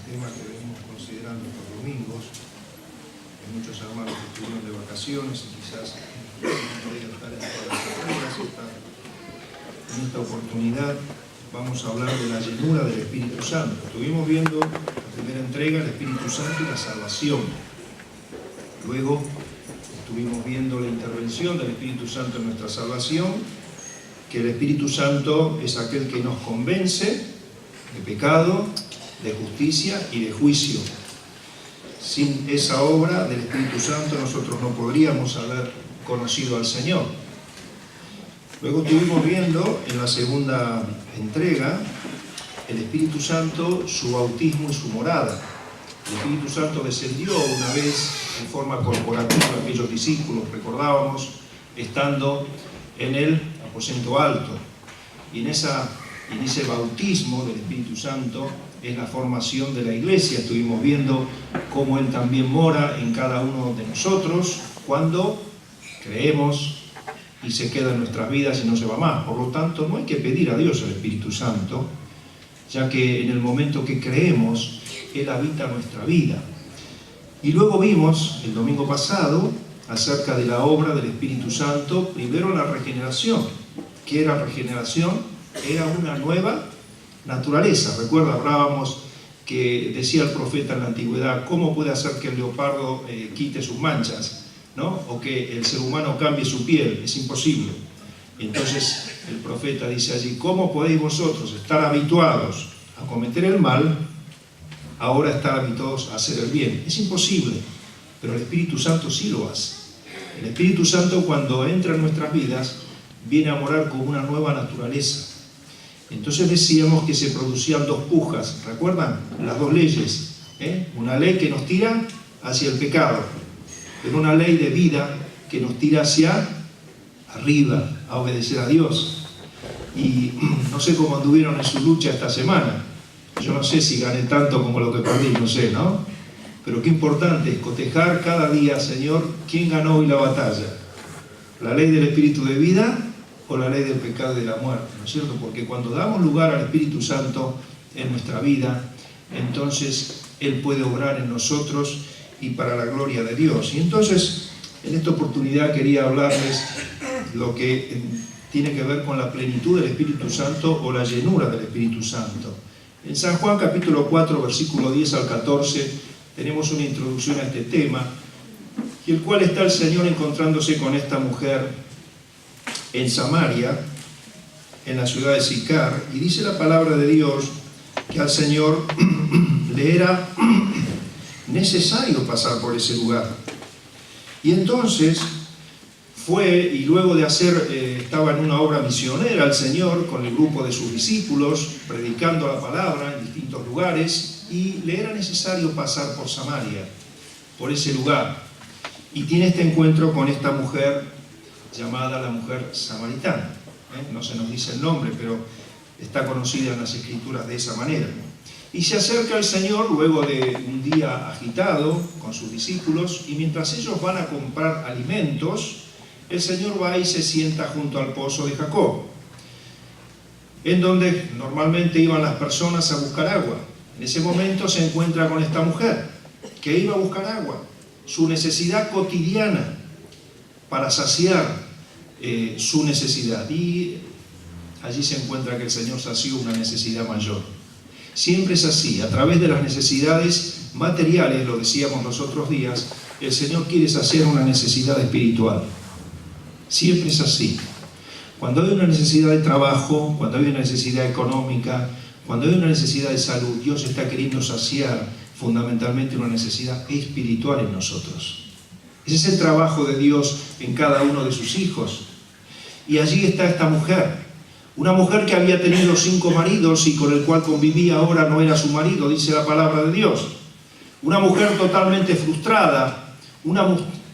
tema que venimos considerando estos domingos. Hay muchos hermanos que estuvieron de vacaciones y quizás no podían estar en todas las entregas. En esta oportunidad vamos a hablar de la llenura del Espíritu Santo. Estuvimos viendo la primera entrega, el Espíritu Santo y la salvación. Luego estuvimos viendo la intervención del Espíritu Santo en nuestra salvación, que el Espíritu Santo es aquel que nos convence de pecado, de justicia y de juicio. Sin esa obra del Espíritu Santo nosotros no podríamos haber conocido al Señor. Luego estuvimos viendo en la segunda entrega el Espíritu Santo, su bautismo y su morada. El Espíritu Santo descendió una vez en forma corporativa a aquellos discípulos, recordábamos, estando en el aposento alto. Y en ese bautismo del Espíritu Santo es la formación de la iglesia. Estuvimos viendo cómo Él también mora en cada uno de nosotros cuando creemos y se queda en nuestras vidas y no se va más. Por lo tanto, no hay que pedir a Dios el Espíritu Santo, ya que en el momento que creemos, Él habita nuestra vida. Y luego vimos, el domingo pasado, acerca de la obra del Espíritu Santo, primero la regeneración. ¿Qué era regeneración? Era una nueva naturaleza. Recuerda, hablábamos que decía el profeta en la antigüedad, ¿cómo puede hacer que el leopardo quite sus manchas? ¿No? O que el ser humano cambie su piel, es imposible. Entonces el profeta dice allí, ¿cómo podéis vosotros estar habituados a cometer el mal, ahora estar habituados a hacer el bien? Es imposible, pero el Espíritu Santo sí lo hace. El Espíritu Santo, cuando entra en nuestras vidas, viene a morar con una nueva naturaleza. Entonces decíamos que se producían dos pujas, ¿recuerdan? Las dos leyes, una ley que nos tira hacia el pecado, pero una ley de vida que nos tira hacia arriba, a obedecer a Dios. Y no sé cómo anduvieron en su lucha esta semana. Yo no sé si gané tanto como lo que perdí, no sé, ¿no? Pero qué importante es cotejar cada día, Señor, ¿quién ganó hoy la batalla? ¿La ley del Espíritu de vida o la ley del pecado y de la muerte? ¿No es cierto? Porque cuando damos lugar al Espíritu Santo en nuestra vida, entonces Él puede obrar en nosotros y para la gloria de Dios. Y entonces, en esta oportunidad quería hablarles lo que tiene que ver con la plenitud del Espíritu Santo o la llenura del Espíritu Santo. En San Juan capítulo 4, versículo 10 al 14, tenemos una introducción a este tema, y el cual está el Señor encontrándose con esta mujer en Samaria, en la ciudad de Sicar, y dice la palabra de Dios que al Señor le era necesario pasar por ese lugar. Y entonces fue, y luego de estaba en una obra misionera el Señor con el grupo de sus discípulos, predicando la palabra en distintos lugares, y le era necesario pasar por Samaria, por ese lugar. Y tiene este encuentro con esta mujer llamada la mujer samaritana. No se nos dice el nombre, pero está conocida en las Escrituras de esa manera. Y se acerca al Señor luego de un día agitado con sus discípulos, y mientras ellos van a comprar alimentos, el Señor va y se sienta junto al pozo de Jacob, en donde normalmente iban las personas a buscar agua. En ese momento se encuentra con esta mujer que iba a buscar agua, su necesidad cotidiana para saciar su necesidad. Y allí se encuentra que el Señor sació una necesidad mayor. Siempre es así, a través de las necesidades materiales, lo decíamos los otros días, el Señor quiere saciar una necesidad espiritual. Siempre es así. Cuando hay una necesidad de trabajo, cuando hay una necesidad económica, cuando hay una necesidad de salud, Dios está queriendo saciar fundamentalmente una necesidad espiritual en nosotros. Ese es el trabajo de Dios en cada uno de sus hijos. Y allí está esta mujer. Una mujer que había tenido 5 maridos y con el cual convivía, ahora no era su marido, dice la palabra de Dios. Una mujer totalmente frustrada, una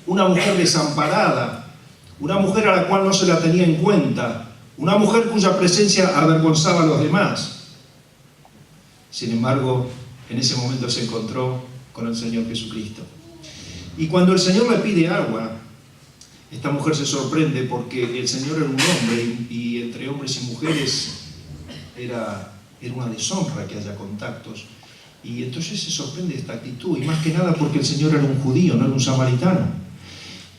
mujer desamparada, una mujer a la cual no se la tenía en cuenta, una mujer cuya presencia avergonzaba a los demás. Sin embargo, en ese momento se encontró con el Señor Jesucristo. Y cuando el Señor le pide agua, esta mujer se sorprende porque el Señor era un hombre y entre hombres y mujeres era una deshonra que haya contactos. Y entonces se sorprende de esta actitud, y más que nada porque el Señor era un judío, no era un samaritano.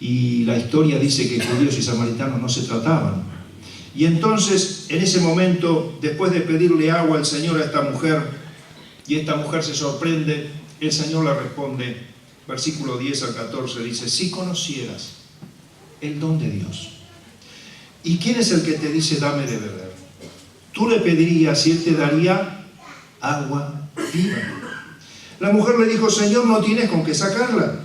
Y la historia dice que judíos y samaritanos no se trataban. Y entonces, en ese momento, después de pedirle agua al Señor a esta mujer, y esta mujer se sorprende, el Señor le responde, versículo 10 al 14, dice, si conocieras el don de Dios, ¿y quién es el que te dice, dame de beber? Tú le pedirías y él te daría agua viva. La mujer le dijo, Señor, no tienes con qué sacarla.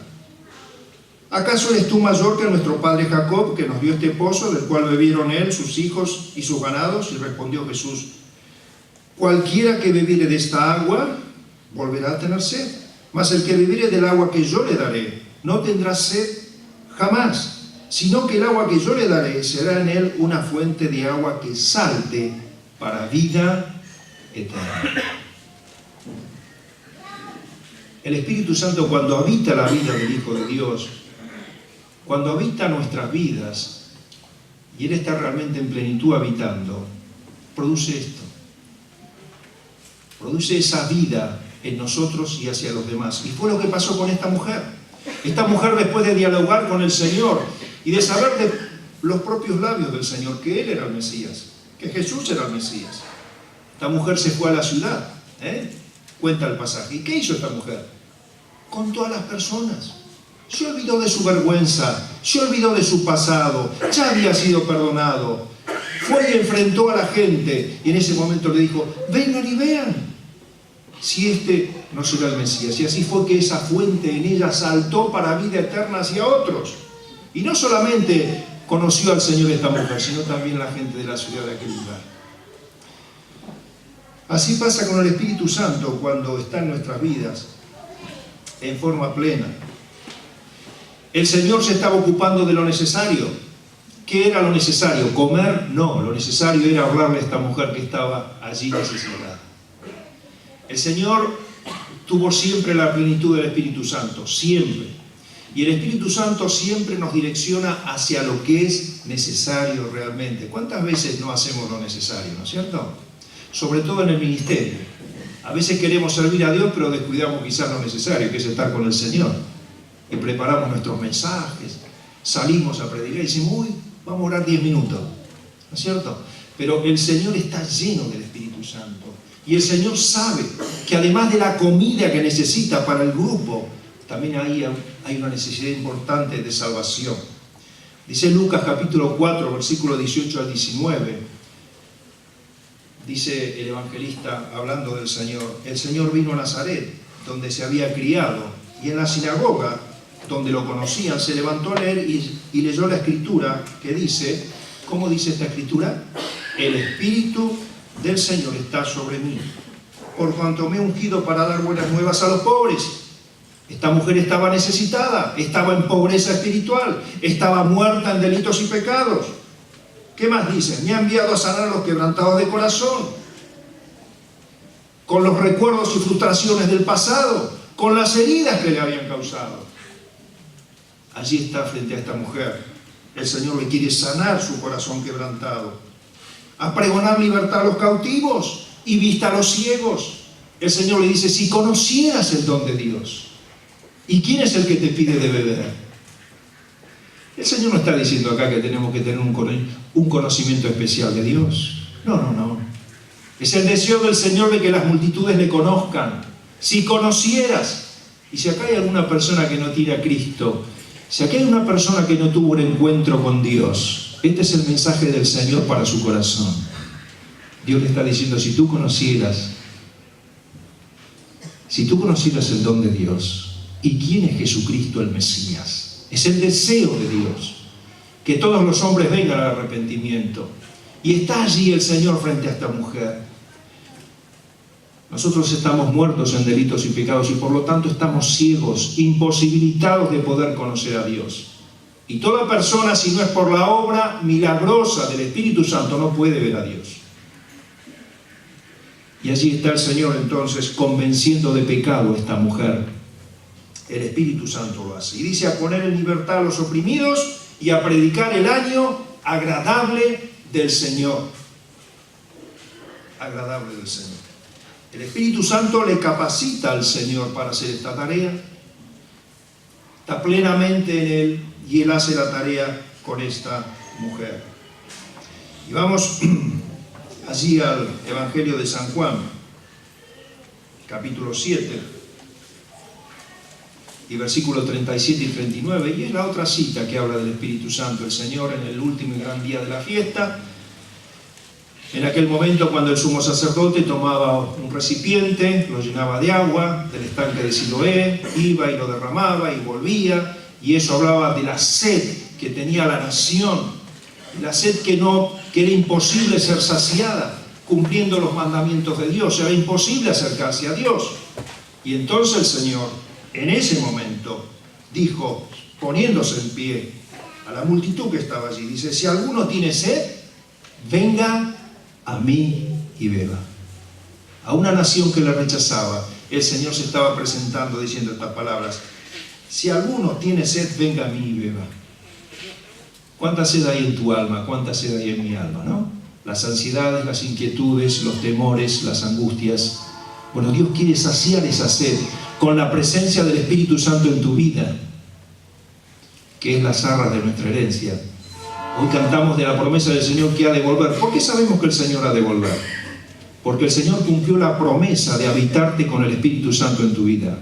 ¿Acaso eres tú mayor que nuestro padre Jacob, que nos dio este pozo, del cual bebieron él, sus hijos y sus ganados? Y respondió Jesús, cualquiera que bebiere de esta agua, volverá a tener sed. Mas el que bebiere del agua que yo le daré, no tendrá sed jamás, sino que el agua que yo le daré será en él una fuente de agua que salte para vida eterna. El Espíritu Santo, cuando habita la vida del Hijo de Dios, cuando habita nuestras vidas, y Él está realmente en plenitud habitando, produce esto. Produce esa vida en nosotros y hacia los demás. Y fue lo que pasó con esta mujer. Esta mujer, después de dialogar con el Señor y de saber de los propios labios del Señor que Él era el Mesías, que Jesús era el Mesías, esta mujer se fue a la ciudad, cuenta el pasaje. ¿Y qué hizo esta mujer? Contó a las personas. Se olvidó de su vergüenza, se olvidó de su pasado, ya había sido perdonado. Fue y enfrentó a la gente y en ese momento le dijo, vengan y vean si este no será el Mesías. Y así fue que esa fuente en ella saltó para vida eterna hacia otros. Y no solamente conoció al Señor esta mujer, sino también la gente de la ciudad de aquel lugar. Así pasa con el Espíritu Santo cuando está en nuestras vidas en forma plena. El Señor se estaba ocupando de lo necesario. ¿Qué era lo necesario? ¿Comer? No, lo necesario era hablarle a esta mujer que estaba allí necesitada. El Señor tuvo siempre la plenitud del Espíritu Santo, siempre. Y el Espíritu Santo siempre nos direcciona hacia lo que es necesario realmente. ¿Cuántas veces no hacemos lo necesario, no es cierto? Sobre todo en el ministerio. A veces queremos servir a Dios, pero descuidamos quizás lo necesario, que es estar con el Señor. Y preparamos nuestros mensajes, salimos a predicar y decimos, uy, vamos a orar 10 minutos, ¿no es cierto? Pero el Señor está lleno del Espíritu Santo. Y el Señor sabe que además de la comida que necesita para el grupo, también hay una necesidad importante de salvación. Dice Lucas capítulo 4, versículo 18 al 19, dice el evangelista hablando del Señor, el Señor vino a Nazaret, donde se había criado, y en la sinagoga, donde lo conocían, se levantó a leer y leyó la escritura que dice, ¿cómo dice esta escritura? El Espíritu del Señor está sobre mí, por cuanto me he ungido para dar buenas nuevas a los pobres. Esta mujer estaba necesitada, estaba en pobreza espiritual, estaba muerta en delitos y pecados. ¿Qué más dice? Me ha enviado a sanar a los quebrantados de corazón, con los recuerdos y frustraciones del pasado, con las heridas que le habían causado. Allí está frente a esta mujer. El Señor le quiere sanar su corazón quebrantado, a pregonar libertad a los cautivos y vista a los ciegos. El Señor le dice, si conocieras el don de Dios. ¿Y quién es el que te pide de beber? El Señor no está diciendo acá que tenemos que tener un conocimiento especial de Dios. No. Es el deseo del Señor de que las multitudes le conozcan. Si conocieras, y si acá hay alguna persona que no tiene a Cristo, si acá hay una persona que no tuvo un encuentro con Dios, este es el mensaje del Señor para su corazón. Dios le está diciendo, si tú conocieras el don de Dios, ¿y quién es Jesucristo el Mesías? Es el deseo de Dios, que todos los hombres vengan al arrepentimiento. Y está allí el Señor frente a esta mujer. Nosotros estamos muertos en delitos y pecados y por lo tanto estamos ciegos, imposibilitados de poder conocer a Dios. Y toda persona, si no es por la obra milagrosa del Espíritu Santo, no puede ver a Dios. Y allí está el Señor entonces convenciendo de pecado a esta mujer. El Espíritu Santo lo hace. Y dice, a poner en libertad a los oprimidos y a predicar el año agradable del Señor. Agradable del Señor. El Espíritu Santo le capacita al Señor para hacer esta tarea. Está plenamente en él y él hace la tarea con esta mujer. Y vamos allí al Evangelio de San Juan, capítulo 7, y versículos 37 y 39, y es la otra cita que habla del Espíritu Santo. El Señor en el último y gran día de la fiesta, en aquel momento cuando el sumo sacerdote tomaba un recipiente, lo llenaba de agua del estanque de Siloé, iba y lo derramaba y volvía, y eso hablaba de la sed que tenía la nación, la sed que era imposible ser saciada cumpliendo los mandamientos de Dios, era imposible acercarse a Dios. Y entonces el Señor, en ese momento, dijo, poniéndose en pie a la multitud que estaba allí, dice, si alguno tiene sed, venga a mí y beba. A una nación que le rechazaba, el Señor se estaba presentando diciendo estas palabras, si alguno tiene sed, venga a mí y beba. ¿Cuánta sed hay en tu alma? ¿Cuánta sed hay en mi alma? ¿No? Las ansiedades, las inquietudes, los temores, las angustias. Bueno, Dios quiere saciar esa sed con la presencia del Espíritu Santo en tu vida, que es las arras de nuestra herencia. Hoy cantamos de la promesa del Señor que ha de volver. ¿Por qué sabemos que el Señor ha de volver? Porque el Señor cumplió la promesa de habitarte con el Espíritu Santo en tu vida.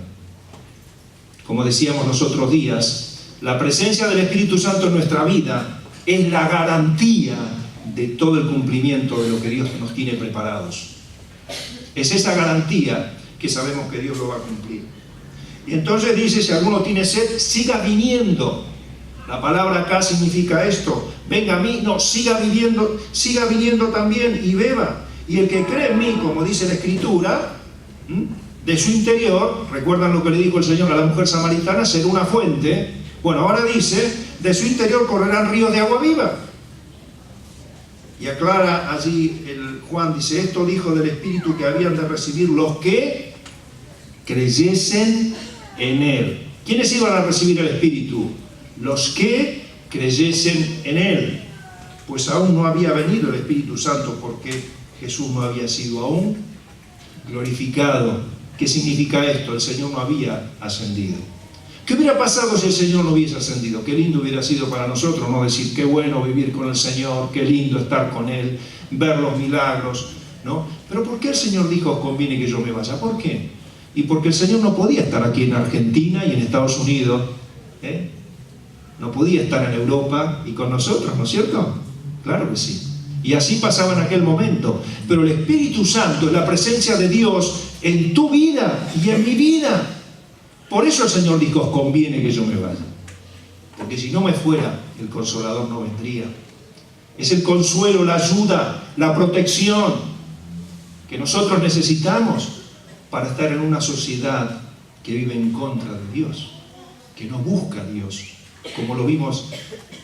Como decíamos los otros días, la presencia del Espíritu Santo en nuestra vida es la garantía de todo el cumplimiento de lo que Dios nos tiene preparados. Es esa garantía que sabemos que Dios lo va a cumplir. Y entonces dice, si alguno tiene sed, siga viniendo. La palabra acá significa esto, venga a mí, no, siga viniendo también y beba. Y el que cree en mí, como dice la Escritura, de su interior, recuerdan lo que le dijo el Señor a la mujer samaritana, será una fuente. Bueno, ahora dice, de su interior correrán ríos de agua viva. Y aclara allí Juan, dice, esto dijo del Espíritu que habían de recibir los que creyesen en Él. ¿Quiénes iban a recibir el Espíritu? Los que creyesen en Él. Pues aún no había venido el Espíritu Santo porque Jesús no había sido aún glorificado. ¿Qué significa esto? El Señor no había ascendido. ¿Qué hubiera pasado si el Señor no hubiese ascendido? Qué lindo hubiera sido para nosotros, no decir, qué bueno vivir con el Señor, qué lindo estar con Él, ver los milagros, ¿no? Pero ¿por qué el Señor dijo, conviene que yo me vaya? ¿Por qué? Y porque el Señor no podía estar aquí en Argentina y en Estados Unidos, no podía estar en Europa y con nosotros, ¿no es cierto? Claro que sí. Y así pasaba en aquel momento. Pero el Espíritu Santo es la presencia de Dios en tu vida y en mi vida. Por eso el Señor dijo, conviene que yo me vaya. Porque si no me fuera, el Consolador no vendría. Es el consuelo, la ayuda, la protección que nosotros necesitamos para estar en una sociedad que vive en contra de Dios, que no busca a Dios, como lo vimos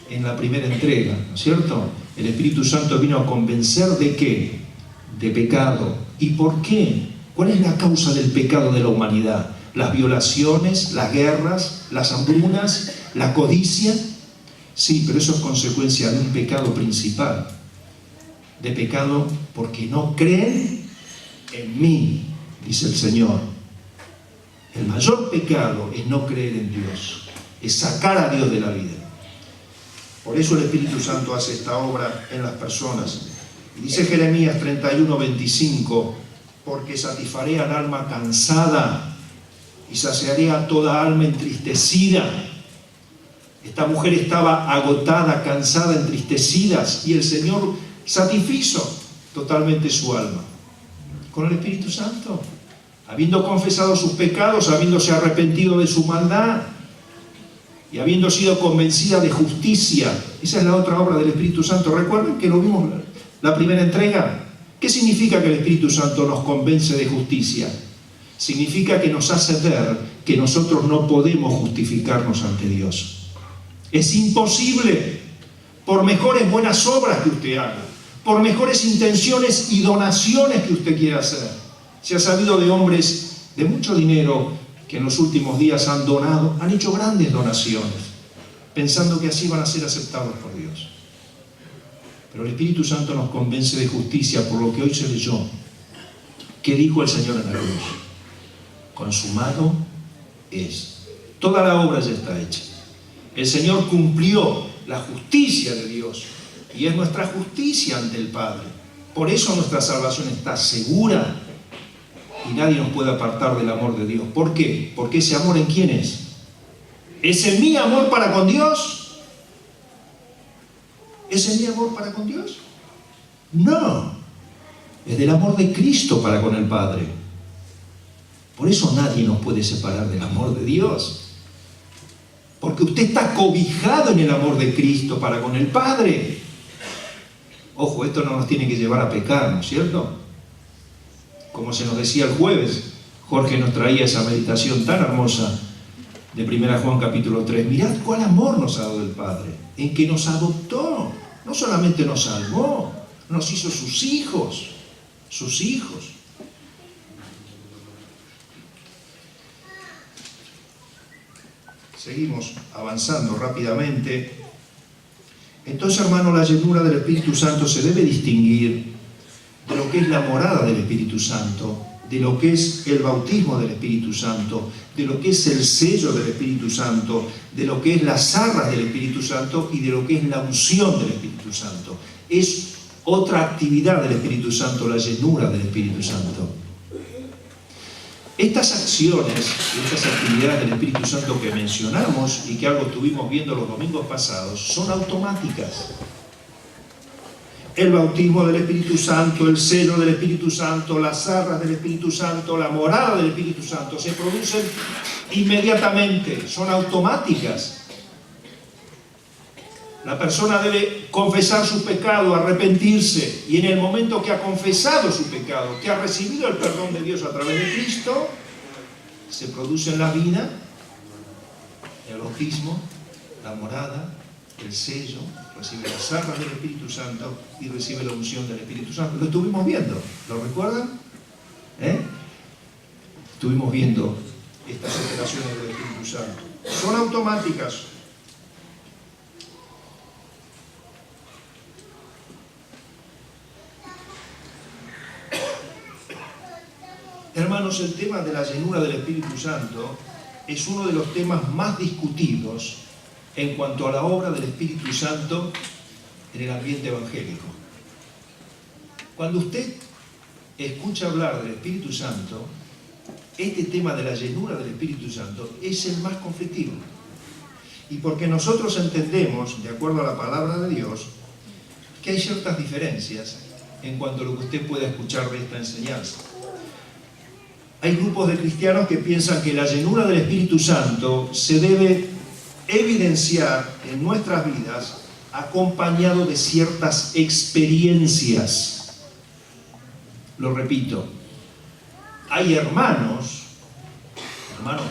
en la primera entrega, ¿no es cierto? El Espíritu Santo vino a convencer ¿de qué? De pecado. ¿Y por qué? ¿Cuál es la causa del pecado de la humanidad? Las violaciones, las guerras, las hambrunas, la codicia. Sí, pero eso es consecuencia de un pecado principal. De pecado porque no creen en mí, dice el Señor. El mayor pecado es no creer en Dios, es sacar a Dios de la vida. Por eso el Espíritu Santo hace esta obra en las personas. Y dice Jeremías 31:25, porque satisfaré al alma cansada y saciaré a toda alma entristecida. Esta mujer estaba agotada, cansada, entristecida, y el Señor satisfizo totalmente su alma. Con el Espíritu Santo, habiendo confesado sus pecados, habiéndose arrepentido de su maldad y habiendo sido convencida de justicia. Esa es la otra obra del Espíritu Santo. ¿Recuerdan que lo vimos en la primera entrega? ¿Qué significa que el Espíritu Santo nos convence de justicia? Significa que nos hace ver que nosotros no podemos justificarnos ante Dios. Es imposible, por mejores buenas obras que usted haga, por mejores intenciones y donaciones que usted quiera hacer. Se ha sabido de hombres de mucho dinero que en los últimos días han donado, han hecho grandes donaciones, pensando que así van a ser aceptados por Dios. Pero el Espíritu Santo nos convence de justicia por lo que hoy se leyó. ¿Qué dijo el Señor en la cruz? Consumado es. Toda la obra ya está hecha. El Señor cumplió la justicia de Dios y es nuestra justicia ante el Padre. Por eso nuestra salvación está segura y nadie nos puede apartar del amor de Dios. ¿Por qué? Porque ese amor, ¿en quién es? ¿Es en mi amor para con Dios? ¿Es en mi amor para con Dios? No. Es del amor de Cristo para con el Padre. Por eso nadie nos puede separar del amor de Dios. Porque usted está cobijado en el amor de Cristo para con el Padre. Ojo, esto no nos tiene que llevar a pecar, ¿no es cierto? Como se nos decía el jueves, Jorge nos traía esa meditación tan hermosa de 1 Juan capítulo 3. Mirad cuál amor nos ha dado el Padre, en que nos adoptó. No solamente nos salvó, nos hizo sus hijos. Sus hijos. Seguimos avanzando rápidamente. Entonces, hermano, la llenura del Espíritu Santo se debe distinguir de lo que es la morada del Espíritu Santo, de lo que es el bautismo del Espíritu Santo, de lo que es el sello del Espíritu Santo, de lo que es las arras del Espíritu Santo y de lo que es la unción del Espíritu Santo. Es otra actividad del Espíritu Santo, la llenura del Espíritu Santo. Estas acciones, estas actividades del Espíritu Santo que mencionamos y que algo estuvimos viendo los domingos pasados, son automáticas. El bautismo del Espíritu Santo, el sello del Espíritu Santo, las arras del Espíritu Santo, la morada del Espíritu Santo, se producen inmediatamente, son automáticas. La persona debe confesar su pecado, arrepentirse, y en el momento que ha confesado su pecado, que ha recibido el perdón de Dios a través de Cristo, se produce en la vida el bautismo, la morada, el sello, recibe las arras del Espíritu Santo y recibe la unción del Espíritu Santo. Lo estuvimos viendo, ¿lo recuerdan? Estuvimos viendo estas operaciones del Espíritu Santo. Son automáticas. Hermanos, el tema de la llenura del Espíritu Santo es uno de los temas más discutidos en cuanto a la obra del Espíritu Santo en el ambiente evangélico. Cuando usted escucha hablar del Espíritu Santo, este tema de la llenura del Espíritu Santo es el más conflictivo. Y porque nosotros entendemos, de acuerdo a la palabra de Dios, que hay ciertas diferencias en cuanto a lo que usted pueda escuchar de esta enseñanza. Hay grupos de cristianos que piensan que la llenura del Espíritu Santo se debe evidenciar en nuestras vidas acompañado de ciertas experiencias. Lo repito, hay hermanos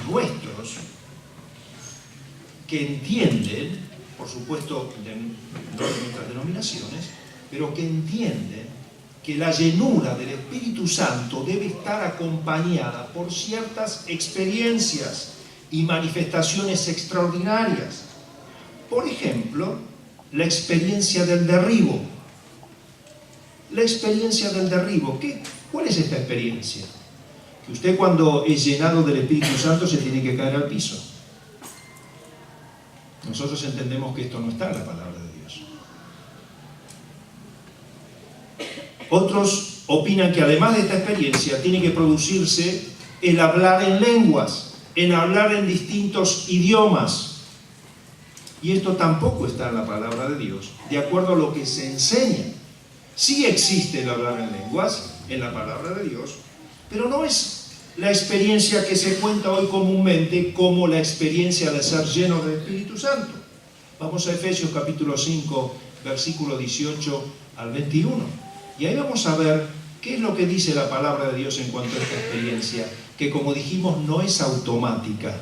nuestros, que entienden, por supuesto, no de nuestras denominaciones, pero que entienden que la llenura del Espíritu Santo debe estar acompañada por ciertas experiencias y manifestaciones extraordinarias. Por ejemplo, la experiencia del derribo. La experiencia del derribo. ¿Cuál es esta experiencia? Que usted, cuando es llenado del Espíritu Santo, se tiene que caer al piso. Nosotros entendemos que esto no está en la palabra de Dios. Otros opinan que además de esta experiencia tiene que producirse el hablar en lenguas, el hablar en distintos idiomas. Y esto tampoco está en la palabra de Dios, de acuerdo a lo que se enseña. Sí existe el hablar en lenguas en la palabra de Dios, pero no es la experiencia que se cuenta hoy comúnmente como la experiencia de ser lleno del Espíritu Santo. Vamos a Efesios capítulo 5, versículo 18 al 21. Y ahí vamos a ver qué es lo que dice la palabra de Dios en cuanto a esta experiencia, que, como dijimos, no es automática.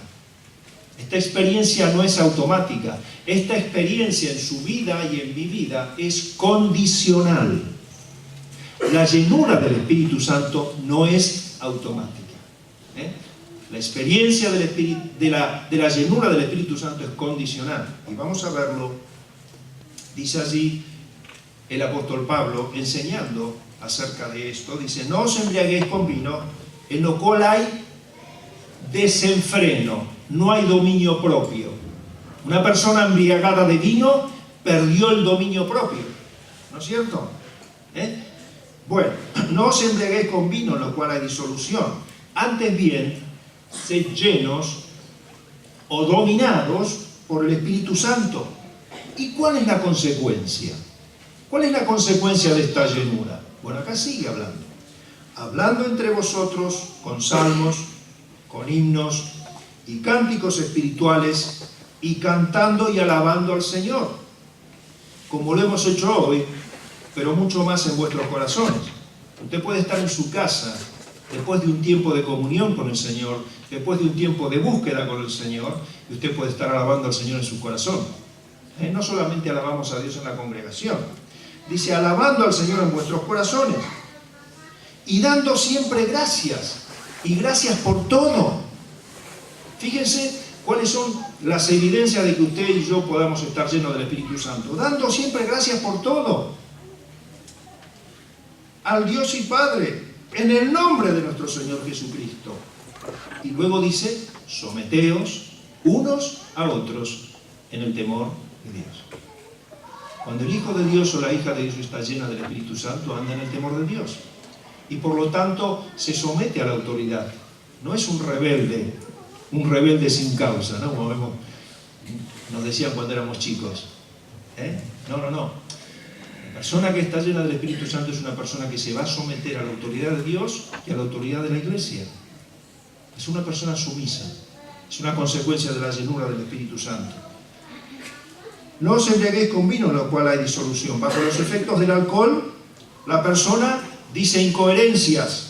Esta experiencia no es automática. Esta experiencia en su vida y en mi vida es condicional. La llenura del Espíritu Santo no es automática. La experiencia de la llenura del Espíritu Santo es condicional. Y vamos a verlo. Dice allí el apóstol Pablo, enseñando acerca de esto. Dice, no os embriaguéis con vino, en lo cual hay desenfreno, no hay dominio propio. Una persona embriagada de vino perdió el dominio propio, ¿no es cierto? Bueno, no os embriaguéis con vino, en lo cual hay disolución. Antes bien, sed llenos o dominados por el Espíritu Santo. ¿Y cuál es la consecuencia? ¿Cuál es la consecuencia de esta llenura? Bueno, acá sigue hablando. Hablando entre vosotros con salmos, con himnos y cánticos espirituales, y cantando y alabando al Señor, como lo hemos hecho hoy, pero mucho más en vuestros corazones. Usted puede estar en su casa, después de un tiempo de comunión con el Señor, después de un tiempo de búsqueda con el Señor, y usted puede estar alabando al Señor en su corazón. No solamente alabamos a Dios en la congregación, dice alabando al Señor en vuestros corazones, y dando siempre gracias, y gracias por todo. Fíjense cuáles son las evidencias de que usted y yo podamos estar llenos del Espíritu Santo. Dando siempre gracias por todo al Dios y Padre, en el nombre de nuestro Señor Jesucristo. Y luego dice, someteos unos a otros en el temor de Dios. Cuando el Hijo de Dios o la hija de Dios está llena del Espíritu Santo, anda en el temor de Dios. Y por lo tanto se somete a la autoridad. No es un rebelde sin causa, ¿no? Como nos decían cuando éramos chicos. No. La persona que está llena del Espíritu Santo es una persona que se va a someter a la autoridad de Dios y a la autoridad de la Iglesia. Es una persona sumisa. Es una consecuencia de la llenura del Espíritu Santo. No os embriaguéis con vino, en lo cual hay disolución. Bajo los efectos del alcohol, la persona dice incoherencias.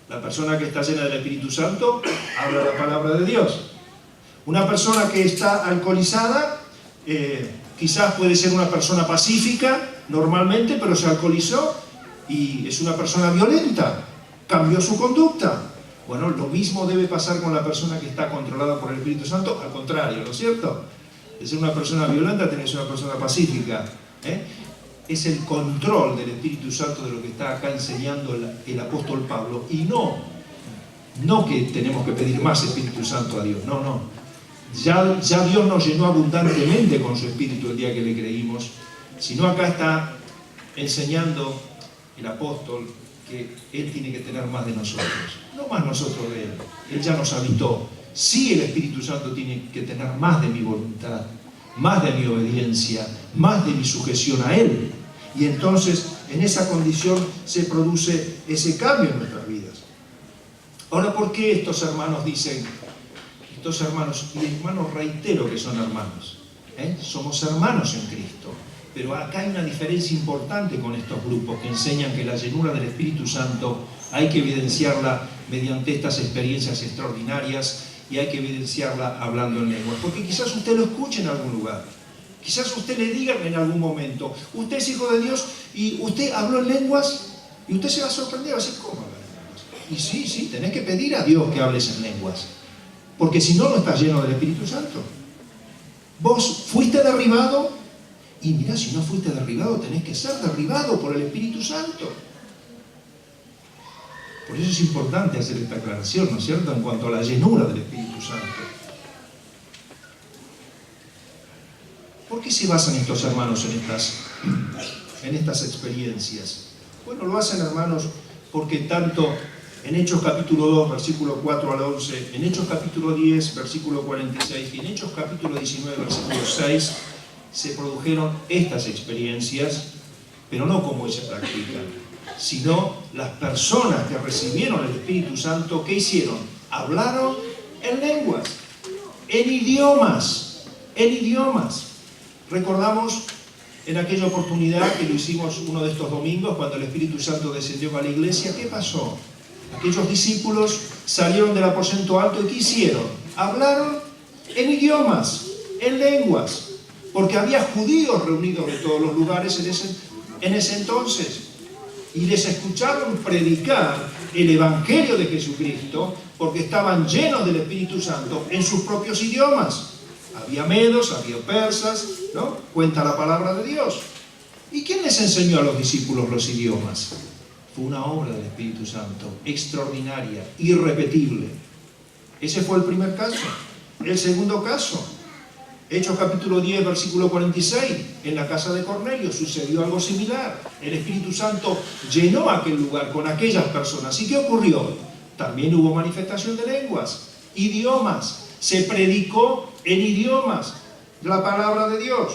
La persona que está llena del Espíritu Santo habla la palabra de Dios. Una persona que está alcoholizada, quizás puede ser una persona pacífica normalmente, pero se alcoholizó y es una persona violenta, cambió su conducta. Bueno, lo mismo debe pasar con la persona que está controlada por el Espíritu Santo, al contrario, ¿no es cierto? De ser una persona violenta, tiene que ser una persona pacífica. Es el control del Espíritu Santo de lo que está acá enseñando el apóstol Pablo, y no que tenemos que pedir más Espíritu Santo a Dios, no. Ya Dios nos llenó abundantemente con su Espíritu el día que le creímos, sino acá está enseñando el apóstol que Él tiene que tener más de nosotros, no más nosotros de Él. Él ya nos habitó. Sí, el Espíritu Santo tiene que tener más de mi voluntad, más de mi obediencia, más de mi sujeción a Él. Y entonces, en esa condición se produce ese cambio en nuestras vidas. Ahora, ¿por qué estos hermanos dicen, estos hermanos, y hermanos reitero que son hermanos, somos hermanos en Cristo? Pero acá hay una diferencia importante con estos grupos que enseñan que la llenura del Espíritu Santo hay que evidenciarla mediante estas experiencias extraordinarias y hay que evidenciarla hablando en lenguas. Porque quizás usted lo escuche en algún lugar. Quizás usted le diga en algún momento, usted es hijo de Dios y usted habló en lenguas, y usted se va a sorprender, va a decir, ¿cómo hablar en lenguas? Y sí, tenés que pedir a Dios que hables en lenguas. Porque si no, no estás lleno del Espíritu Santo. Vos fuiste derribado, y mirá, si no fuiste derribado, tenés que ser derribado por el Espíritu Santo. Por eso es importante hacer esta aclaración, ¿no es cierto?, en cuanto a la llenura del Espíritu Santo. ¿Por qué se basan estos hermanos en estas experiencias? Bueno, lo hacen, hermanos, porque tanto en Hechos capítulo 2, versículo 4 al 11, en Hechos capítulo 10, versículo 46, y en Hechos capítulo 19, versículo 6, se produjeron estas experiencias, pero no como ellos practican, sino las personas que recibieron el Espíritu Santo, ¿qué hicieron? Hablaron en lenguas, en idiomas. Recordamos en aquella oportunidad que lo hicimos uno de estos domingos, cuando el Espíritu Santo descendió a la iglesia, ¿qué pasó? Aquellos discípulos salieron del aposento alto y ¿qué hicieron? Hablaron en idiomas, en lenguas, porque había judíos reunidos de todos los lugares en ese entonces, y les escucharon predicar el Evangelio de Jesucristo, porque estaban llenos del Espíritu Santo en sus propios idiomas. Había medos, había persas, ¿no? Cuenta la palabra de Dios. ¿Y quién les enseñó a los discípulos los idiomas? Fue una obra del Espíritu Santo, extraordinaria, irrepetible. Ese fue el primer caso. El segundo caso, Hechos capítulo 10, versículo 46, en la casa de Cornelio sucedió algo similar. El Espíritu Santo llenó aquel lugar con aquellas personas. ¿Y qué ocurrió? También hubo manifestación de lenguas, idiomas. Se predicó en idiomas la palabra de Dios.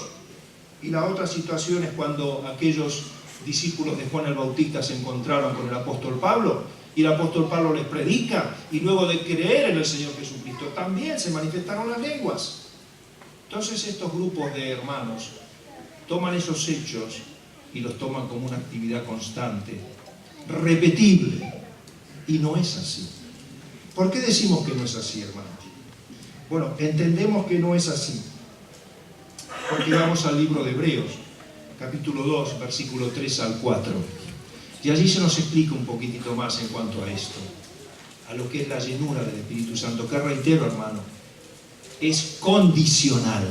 Y la otra situación es cuando aquellos discípulos de Juan el Bautista se encontraron con el apóstol Pablo, y el apóstol Pablo les predica, y luego de creer en el Señor Jesucristo también se manifestaron las lenguas. Entonces estos grupos de hermanos toman esos hechos y los toman como una actividad constante, repetible, y no es así. ¿Por qué decimos que no es así, hermanos? Bueno, entendemos que no es así porque vamos al libro de Hebreos, capítulo 2, versículo 3 al 4, y allí se nos explica un poquitito más en cuanto a esto, a lo que es la llenura del Espíritu Santo, que reitero, hermano, es condicional.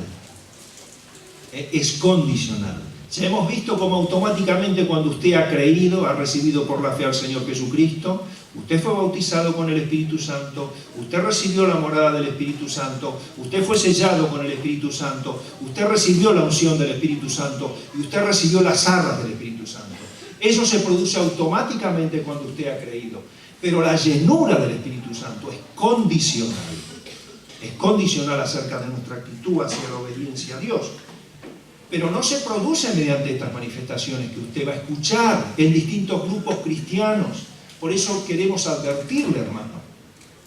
Es condicional. Ya hemos visto cómo automáticamente cuando usted ha creído, ha recibido por la fe al Señor Jesucristo, usted fue bautizado con el Espíritu Santo, usted recibió la morada del Espíritu Santo, usted fue sellado con el Espíritu Santo, usted recibió la unción del Espíritu Santo y usted recibió las arras del Espíritu Santo. Eso se produce automáticamente cuando usted ha creído. Pero la llenura del Espíritu Santo es condicional. Es condicional acerca de nuestra actitud hacia la obediencia a Dios. Pero no se produce mediante estas manifestaciones que usted va a escuchar en distintos grupos cristianos. Por eso queremos advertirle, hermano,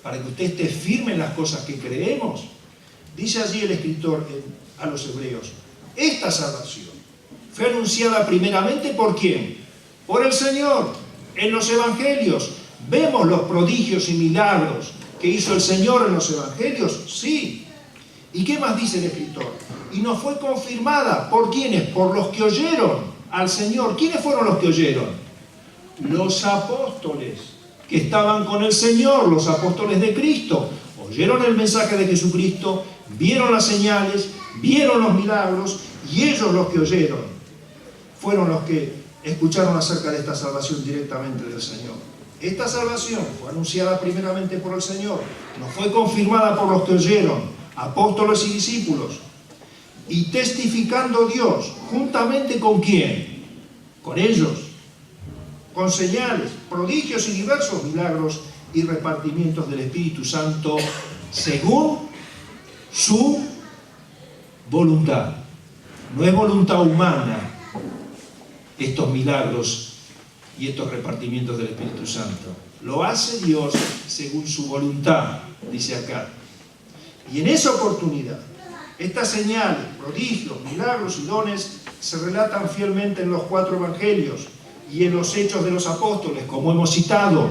para que usted esté firme en las cosas que creemos. Dice allí el escritor a los hebreos, esta salvación fue anunciada primeramente ¿por quién? Por el Señor. En los evangelios vemos los prodigios y milagros que hizo el Señor en los evangelios, sí. ¿Y qué más dice el escritor? Y nos fue confirmada, ¿por quiénes? Por los que oyeron al Señor. ¿Quiénes fueron los que oyeron? Los apóstoles que estaban con el Señor, los apóstoles de Cristo. Oyeron el mensaje de Jesucristo, vieron las señales, vieron los milagros, y ellos los que oyeron fueron los que escucharon acerca de esta salvación directamente del Señor. Esta salvación fue anunciada primeramente por el Señor, nos fue confirmada por los que oyeron, apóstoles y discípulos, y testificando Dios, juntamente con ¿quién? Con ellos, con señales, prodigios y diversos milagros y repartimientos del Espíritu Santo según su voluntad. No es voluntad humana estos milagros y estos repartimientos del Espíritu Santo. Lo hace Dios según su voluntad, dice acá. Y en esa oportunidad, estas señales, prodigios, milagros y dones se relatan fielmente en los 4 evangelios y en los hechos de los apóstoles, como hemos citado,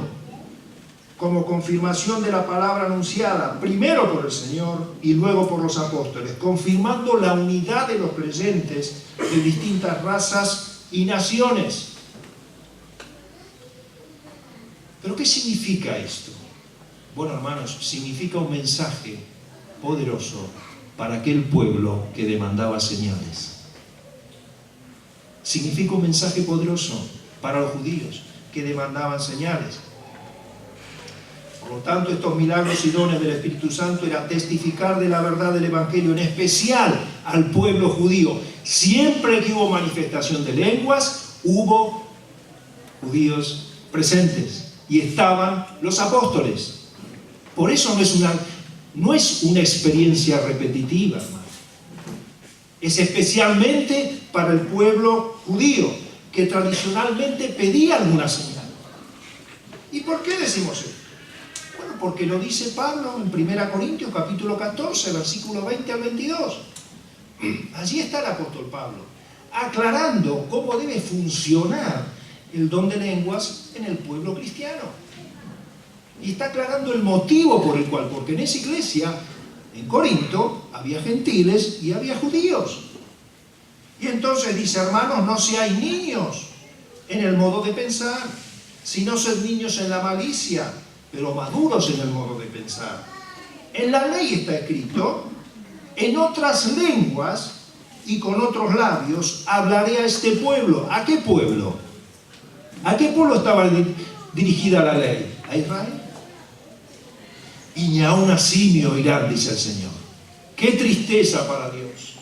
como confirmación de la palabra anunciada, primero por el Señor y luego por los apóstoles, confirmando la unidad de los creyentes de distintas razas y naciones. ¿Pero qué significa esto? Bueno, hermanos, significa un mensaje poderoso para aquel pueblo que demandaba señales. Significa un mensaje poderoso para los judíos que demandaban señales. Por lo tanto, estos milagros y dones del Espíritu Santo era testificar de la verdad del Evangelio, en especial al pueblo judío. Siempre que hubo manifestación de lenguas, hubo judíos presentes y estaban los apóstoles. Por eso no es una experiencia repetitiva, hermano. Es especialmente para el pueblo judío, que tradicionalmente pedía alguna señal. ¿Y por qué decimos esto? Bueno, porque lo dice Pablo en 1 Corintios capítulo 14, versículo 20 al 22. Allí está el apóstol Pablo, aclarando cómo debe funcionar el don de lenguas en el pueblo cristiano. Y está aclarando el motivo por el cual, porque en esa iglesia, en Corinto, había gentiles y había judíos. Y entonces dice, hermanos, no seáis niños en el modo de pensar, sino sed niños en la malicia, pero maduros en el modo de pensar. En la ley está escrito, en otras lenguas y con otros labios hablaré a este pueblo. ¿A qué pueblo? ¿A qué pueblo estaba dirigida la ley? ¿A Israel? Y ni aun así me oirán, dice el Señor. ¡Qué tristeza para Dios!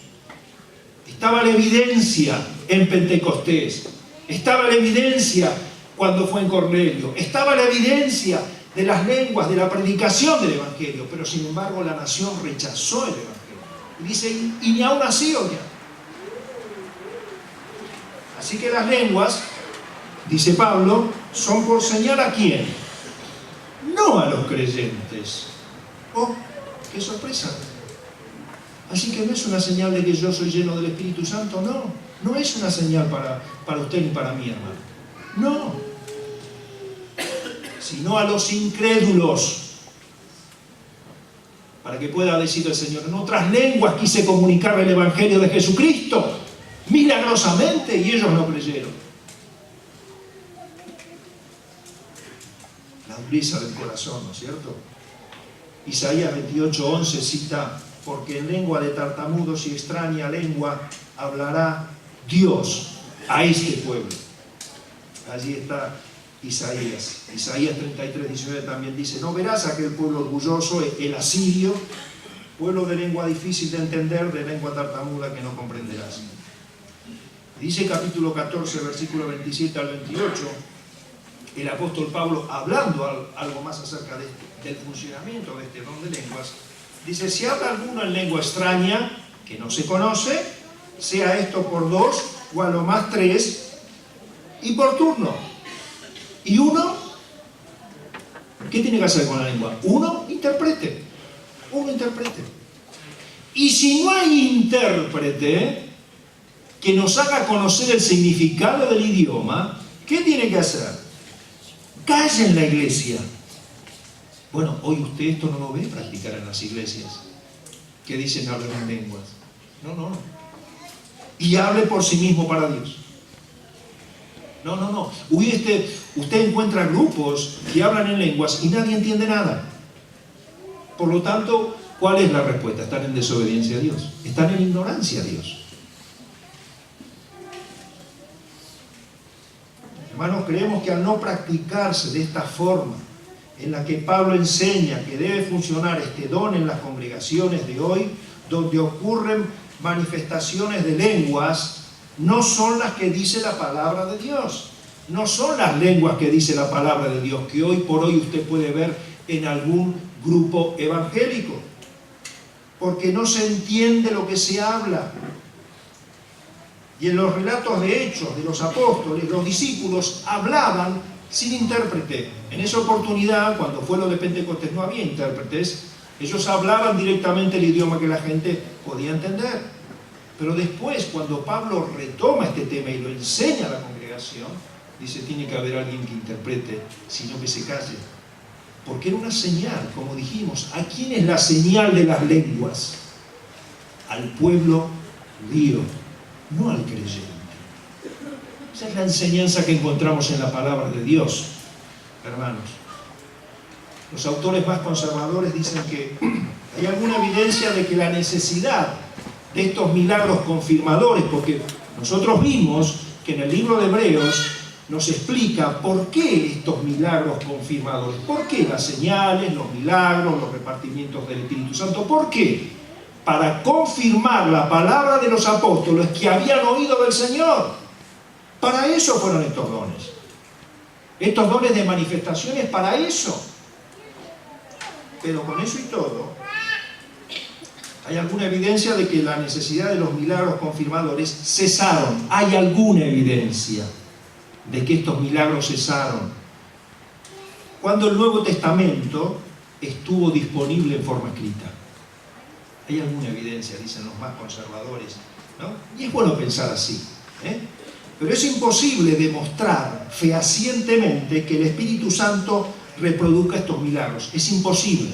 Estaba la evidencia en Pentecostés. Estaba la evidencia cuando fue en Cornelio. Estaba la evidencia de las lenguas, de la predicación del Evangelio. Pero sin embargo la nación rechazó el Evangelio. Y dice, y ni aun así oirán. Así que las lenguas, dice Pablo, son por señal ¿a quién? No a los creyentes. ¡Oh, qué sorpresa! Así que no es una señal de que yo soy lleno del Espíritu Santo, no. No es una señal para usted ni para mí, hermano. No. Sino a los incrédulos. Para que pueda decir el Señor, en otras lenguas quise comunicar el Evangelio de Jesucristo, milagrosamente, y ellos no creyeron. La dureza del corazón, ¿no es cierto? Isaías 28:11 cita, porque en lengua de tartamudos y extraña lengua hablará Dios a este pueblo. Allí está Isaías. Isaías 33:19 también dice, no verás a aquel pueblo orgulloso, el asirio, pueblo de lengua difícil de entender, de lengua tartamuda que no comprenderás. Dice capítulo 14, versículo 27 al 28, el apóstol Pablo, hablando algo más acerca del funcionamiento de este don de lenguas, dice, si habla alguno en lengua extraña, que no se conoce, sea esto por 2 o a lo más 3, y por turno. Y uno, ¿qué tiene que hacer con la lengua? Uno interprete. Uno interprete. Y si no hay intérprete que nos haga conocer el significado del idioma, ¿qué tiene que hacer? Calla en la iglesia. Bueno, hoy usted esto no lo ve practicar en las iglesias, que dicen hablar en lenguas. No. Y hable por sí mismo para Dios. No. Usted encuentra grupos que hablan en lenguas y nadie entiende nada. Por lo tanto, ¿cuál es la respuesta? Están en desobediencia a Dios. Están en ignorancia a Dios. Hermanos, creemos que al no practicarse de esta forma en la que Pablo enseña que debe funcionar este don en las congregaciones de hoy, donde ocurren manifestaciones de lenguas, no son las que dice la palabra de Dios. No son las lenguas que dice la palabra de Dios, que hoy por hoy usted puede ver en algún grupo evangélico. Porque no se entiende lo que se habla. Y en los relatos de Hechos de los apóstoles, los discípulos hablaban sin intérprete. En esa oportunidad, cuando fue lo de Pentecostés, no había intérpretes. Ellos hablaban directamente el idioma que la gente podía entender. Pero después, cuando Pablo retoma este tema y lo enseña a la congregación, dice, tiene que haber alguien que interprete, sino que se calle. Porque era una señal, como dijimos. ¿A quién es la señal de las lenguas? Al pueblo judío, no al creyente. Esa es la enseñanza que encontramos en la palabra de Dios, hermanos. Los autores más conservadores dicen que hay alguna evidencia de que la necesidad de estos milagros confirmadores, porque nosotros vimos que en el libro de Hebreos nos explica por qué estos milagros confirmadores, por qué las señales, los milagros, los repartimientos del Espíritu Santo, ¿por qué? Para confirmar la palabra de los apóstoles que habían oído del Señor. Para eso fueron estos dones. Estos dones de manifestaciones, para eso. Pero con eso y todo, hay alguna evidencia de que la necesidad de los milagros confirmadores cesaron. Hay alguna evidencia de que estos milagros cesaron cuando el Nuevo Testamento estuvo disponible en forma escrita. Hay alguna evidencia, dicen los más conservadores, ¿no? Y es bueno pensar así, Pero es imposible demostrar fehacientemente que el Espíritu Santo reproduzca estos milagros. Es imposible.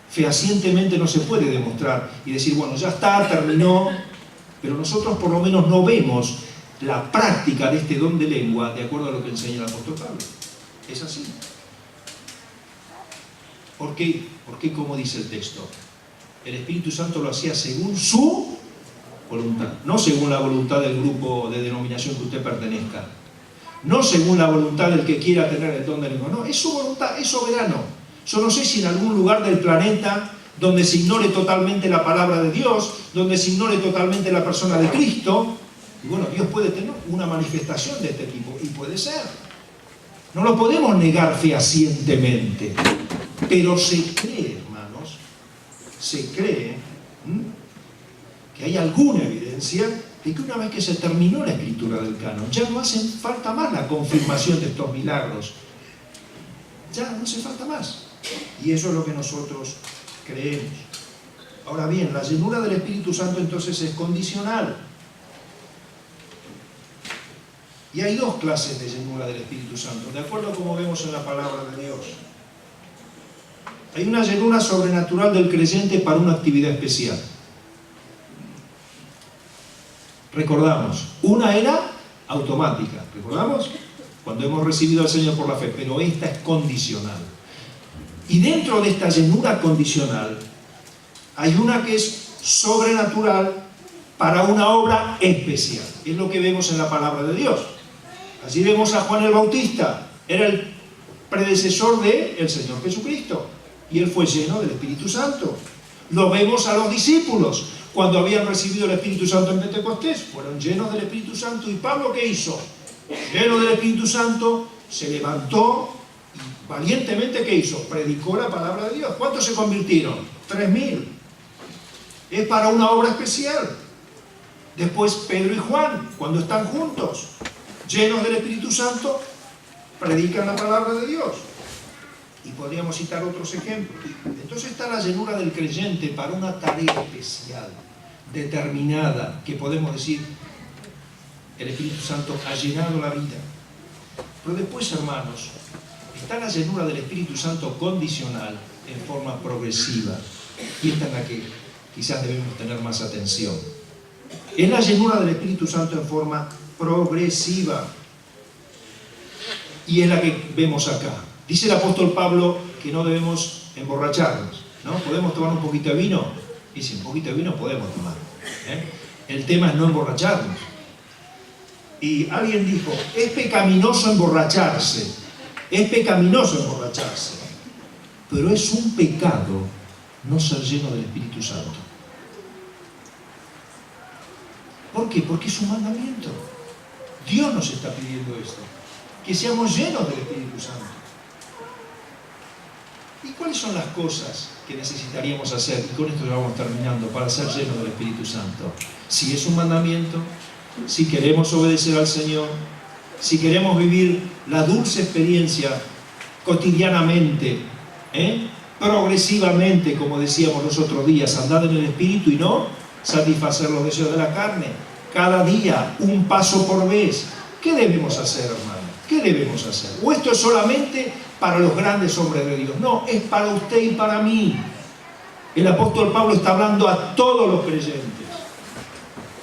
Fehacientemente no se puede demostrar y decir, bueno, ya está, terminó. Pero nosotros por lo menos no vemos la práctica de este don de lengua de acuerdo a lo que enseña el apóstol Pablo. Es así. ¿Por qué? Porque, como dice el texto, el Espíritu Santo lo hacía según su voluntad, no según la voluntad del grupo de denominación que usted pertenezca. no según la voluntad del que quiera tener el don de lengua. No, es su voluntad, es soberano. Yo no sé si en algún lugar del planeta donde se ignore totalmente la palabra de Dios, donde se ignore totalmente la persona de Cristo, y bueno, Dios puede tener una manifestación de este tipo, y puede ser. No lo podemos negar fehacientemente, pero se cree, hermanos, se cree que hay alguna evidencia de que una vez que se terminó la escritura del canon, ya no hace falta más la confirmación de estos milagros. Ya no hace falta más. Y eso es lo que nosotros creemos. Ahora bien, la llenura del Espíritu Santo entonces es condicional. Y hay dos clases de llenura del Espíritu Santo, de acuerdo a como vemos en la palabra de Dios. Hay una llenura sobrenatural del creyente para una actividad especial. Recordamos, una era automática, ¿recordamos? Cuando hemos recibido al Señor por la fe, pero esta es condicional. Y dentro de esta llenura condicional, hay una que es sobrenatural para una obra especial. Es lo que vemos en la palabra de Dios. Allí vemos a Juan el Bautista, era el predecesor del Señor Jesucristo, y él fue lleno del Espíritu Santo. Lo vemos a los discípulos, cuando habían recibido el Espíritu Santo en Pentecostés, fueron llenos del Espíritu Santo. ¿Y Pablo qué hizo? Lleno del Espíritu Santo, se levantó y valientemente, ¿qué hizo? Predicó la palabra de Dios. ¿Cuántos se convirtieron? 3.000. Es para una obra especial. Después Pedro y Juan, cuando están juntos, llenos del Espíritu Santo, predican la palabra de Dios. Y podríamos citar otros ejemplos. Entonces está la llenura del creyente para una tarea especial, determinada, que podemos decir, el Espíritu Santo ha llenado la vida. Pero después, hermanos, está la llenura del Espíritu Santo condicional en forma progresiva. Y esta es la que quizás debemos tener más atención. Es la llenura del Espíritu Santo en forma progresiva. Y es la que vemos acá. Dice el apóstol Pablo que no debemos emborracharnos, ¿no? ¿Podemos tomar un poquito de vino? Y si un poquito de vino podemos tomar, ¿eh? El tema es no emborracharnos. Y alguien dijo, es pecaminoso emborracharse. Es pecaminoso emborracharse. Pero es un pecado no ser lleno del Espíritu Santo. ¿Por qué? Porque es un mandamiento. Dios nos está pidiendo esto. Que seamos llenos del Espíritu Santo. ¿Y cuáles son las cosas que necesitaríamos hacer? Y con esto ya vamos terminando, para ser llenos del Espíritu Santo. Si es un mandamiento, si queremos obedecer al Señor, si queremos vivir la dulce experiencia cotidianamente, progresivamente, como decíamos los otros días, andar en el Espíritu y no satisfacer los deseos de la carne. Cada día, un paso por vez. ¿Qué debemos hacer, hermano? ¿Qué debemos hacer? ¿O esto es solamente para los grandes hombres de Dios? No, es para usted y para mí. El apóstol Pablo está hablando a todos los creyentes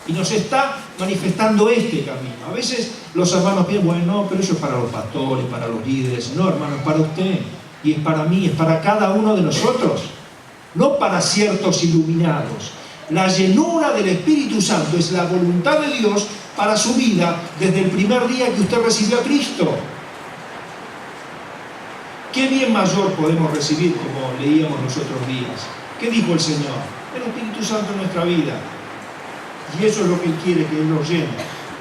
y nos está manifestando este camino. A veces los hermanos piensan, bueno, no, pero eso es para los pastores, para los líderes. No, hermano, es para usted y es para mí, es para cada uno de nosotros, no para ciertos iluminados. La llenura del Espíritu Santo es la voluntad de Dios para su vida desde el primer día que usted recibió a Cristo. ¿Qué bien mayor podemos recibir, como leíamos los otros días? ¿Qué dijo el Señor? El Espíritu Santo en nuestra vida. Y eso es lo que Él quiere que Él nos llene.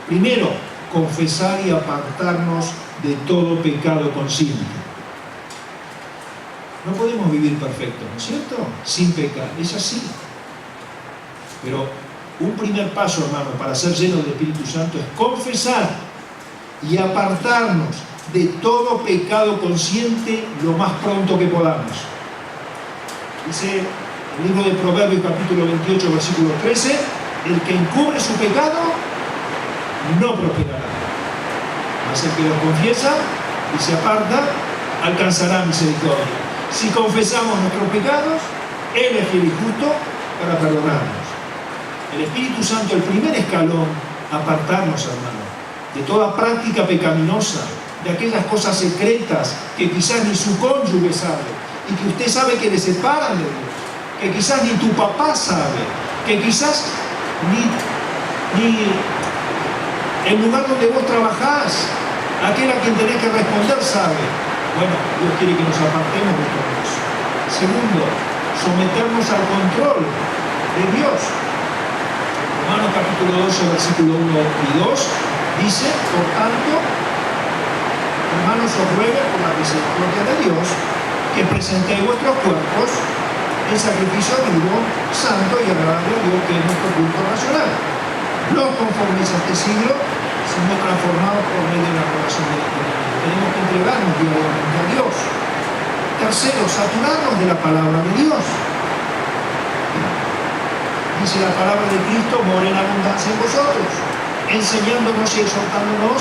Primero, confesar y apartarnos de todo pecado consciente. No podemos vivir perfectos, ¿no es cierto? Sin pecar, es así. Pero un primer paso, hermano, para ser lleno del Espíritu Santo es confesar y apartarnos de todo pecado consciente lo más pronto que podamos. Dice el libro de Proverbios, capítulo 28, versículo 13, el que encubre su pecado no prosperará, mas el que lo confiesa y se aparta alcanzará misericordia. Si confesamos nuestros pecados, Él es fiel y justo para perdonarnos. El Espíritu Santo, el primer escalón, apartarnos, hermano, de toda práctica pecaminosa, de aquellas cosas secretas que quizás ni su cónyuge sabe y que usted sabe que le separan de Dios, que quizás ni tu papá sabe, que quizás ni el lugar donde vos trabajás, Aquel a quien tenés que responder sabe. Bueno, Dios quiere que nos apartemos de todo eso. Segundo, someternos al control de Dios. Romanos capítulo 12, versículo 1 y 2 dice, por tanto, hermanos, os ruego por la misericordia de Dios que presentéis vuestros cuerpos en sacrificio vivo, santo y agradable a Dios, que es nuestro culto racional. No conforméis a este siglo, sino transformados por medio de la renovación del entendimiento. Tenemos que entregarnos diariamente a Dios. Tercero, saturarnos de la palabra de Dios. Dice la palabra de Cristo, mora en abundancia en vosotros, enseñándonos y exhortándonos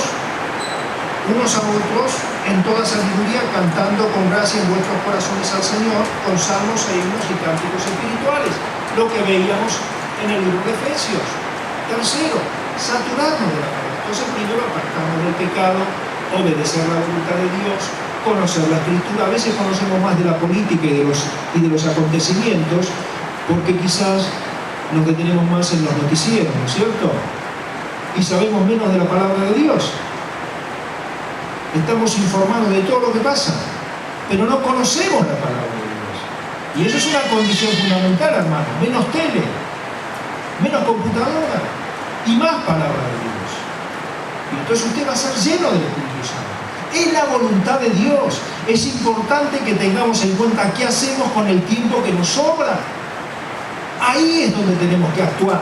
unos a otros en toda sabiduría, cantando con gracia en vuestros corazones al Señor, con salmos e himnos y cánticos espirituales. Lo que veíamos en el libro de Efesios. Tercero, saturarnos de la palabra. Entonces, primero, apartarnos del pecado, obedecer la voluntad de Dios, conocer la Escritura. A veces conocemos más de la política y de los acontecimientos, porque quizás nos detenemos más en los noticieros, ¿no es cierto? Y sabemos menos de la palabra de Dios. Estamos informados de todo lo que pasa, pero no conocemos la palabra de Dios. Y eso es una condición fundamental, hermano. Menos tele, menos computadora y más palabra de Dios. Y entonces usted va a ser lleno del Espíritu Santo. Es la voluntad de Dios. Es importante que tengamos en cuenta qué hacemos con el tiempo que nos sobra. Ahí es donde tenemos que actuar.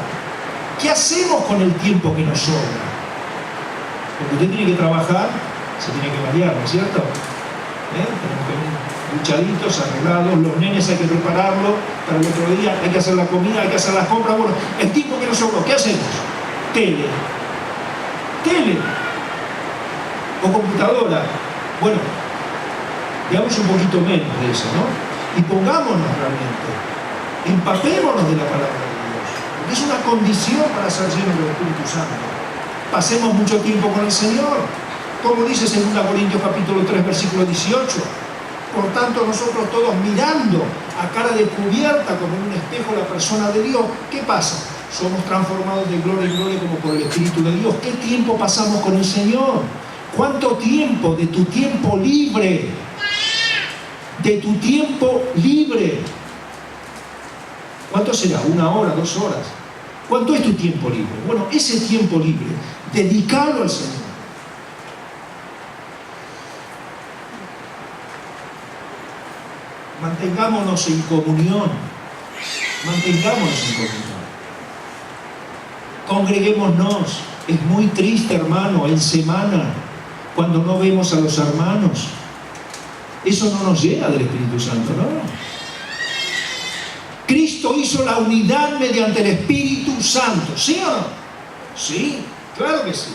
¿Qué hacemos con el tiempo que nos sobra? Porque usted tiene que trabajar, se tiene que variar, ¿no es cierto? Tenemos que ir duchaditos, arreglados, los nenes hay que prepararlo para el otro día, hay que hacer la comida, hay que hacer las compras. Bueno, el tiempo que nos sobró, ¿qué hacemos? Tele o computadora. Bueno, veamos un poquito menos de eso, ¿no? Y pongámonos realmente, empapémonos de la palabra de Dios, porque es una condición para ser llenos del Espíritu Santo. Pasemos mucho tiempo con el Señor, como dice 2 Corintios capítulo 3, versículo 18. Por tanto, nosotros todos mirando a cara descubierta como en un espejo la persona de Dios, ¿qué pasa? Somos transformados de gloria en gloria como por el Espíritu de Dios. ¿Qué tiempo pasamos con el Señor? ¿Cuánto tiempo de tu tiempo libre? De tu tiempo libre. ¿Cuánto será? ¿1 hora, 2 horas? ¿Cuánto es tu tiempo libre? Bueno, ese tiempo libre, dedícalo al Señor. Mantengámonos en comunión. Mantengámonos en comunión. Congreguémonos. Es muy triste, hermano, en semana, cuando no vemos a los hermanos. Eso no nos llena del Espíritu Santo, ¿no? Cristo hizo la unidad mediante el Espíritu Santo, ¿sí o no? Sí, claro que sí.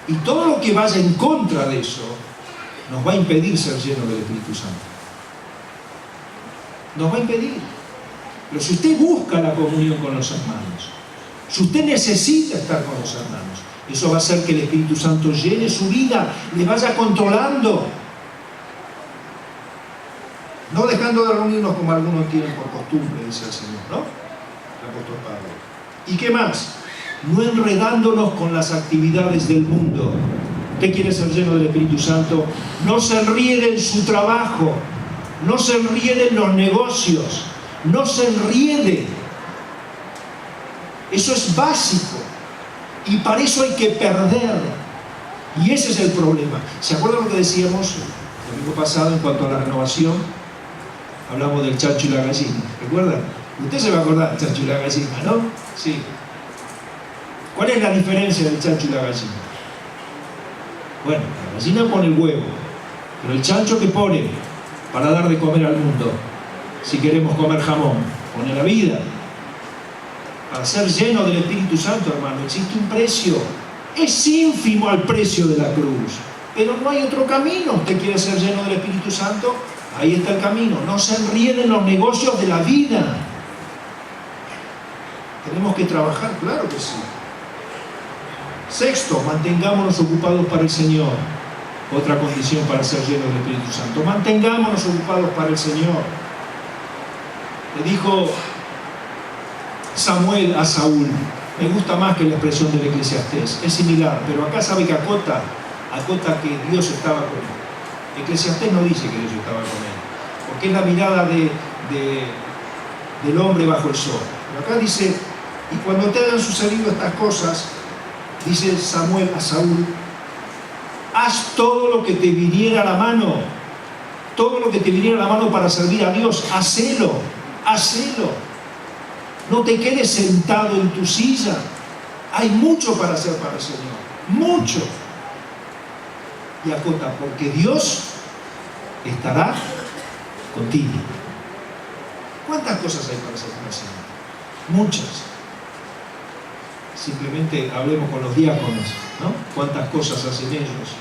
Y todo lo que vaya en contra de eso nos va a impedir ser llenos del Espíritu Santo. Nos va a impedir. Pero si usted busca la comunión con los hermanos, si usted necesita estar con los hermanos, eso va a hacer que el Espíritu Santo llene su vida, le vaya controlando. No dejando de reunirnos como algunos tienen por costumbre, dice el Señor, ¿no? El apóstol Pablo. ¿Y qué más? No enredándonos con las actividades del mundo. Usted quiere ser lleno del Espíritu Santo, no se enriede en su trabajo, no se enriede en los negocios, no se enriede. Eso es básico. Y para eso hay que perder. Y ese es el problema. ¿Se acuerdan lo que decíamos el domingo pasado en cuanto a la renovación? Hablamos del chancho y la gallina, ¿recuerdan? Usted se va a acordar del chancho y la gallina, ¿no? Sí. ¿Cuál es la diferencia del chancho y la gallina? Bueno, la gallina pone el huevo, pero el chancho que pone para dar de comer al mundo, si queremos comer jamón, pone la vida. Para ser lleno del Espíritu Santo, hermano, existe un precio. Es ínfimo al precio de la cruz, pero no hay otro camino. ¿Usted quiere ser lleno del Espíritu Santo? Ahí está el camino. No se enrieden los negocios de la vida. Tenemos que trabajar, claro que sí. Sexto, mantengámonos ocupados para el Señor. Otra condición para ser llenos del Espíritu Santo. Mantengámonos ocupados para el Señor. Le dijo Samuel a Saúl. Me gusta más que la expresión del Eclesiastés. Es similar, pero acá sabe que acota acota que Dios estaba con él. Eclesiastés no dice que Dios estaba con él, porque es la mirada del hombre bajo el sol. Pero acá dice, y cuando te hayan sucedido estas cosas, dice Samuel a Saúl, haz todo lo que te viniera a la mano, todo lo que te viniera a la mano para servir a Dios, hacelo, hacelo. No te quedes sentado en tu silla. Hay mucho para hacer para el Señor, mucho. Y acota, porque Dios estará contigo. ¿Cuántas cosas hay para hacer para el Señor? Muchas. Simplemente hablemos con los diáconos, ¿no? ¿Cuántas cosas hacen ellos?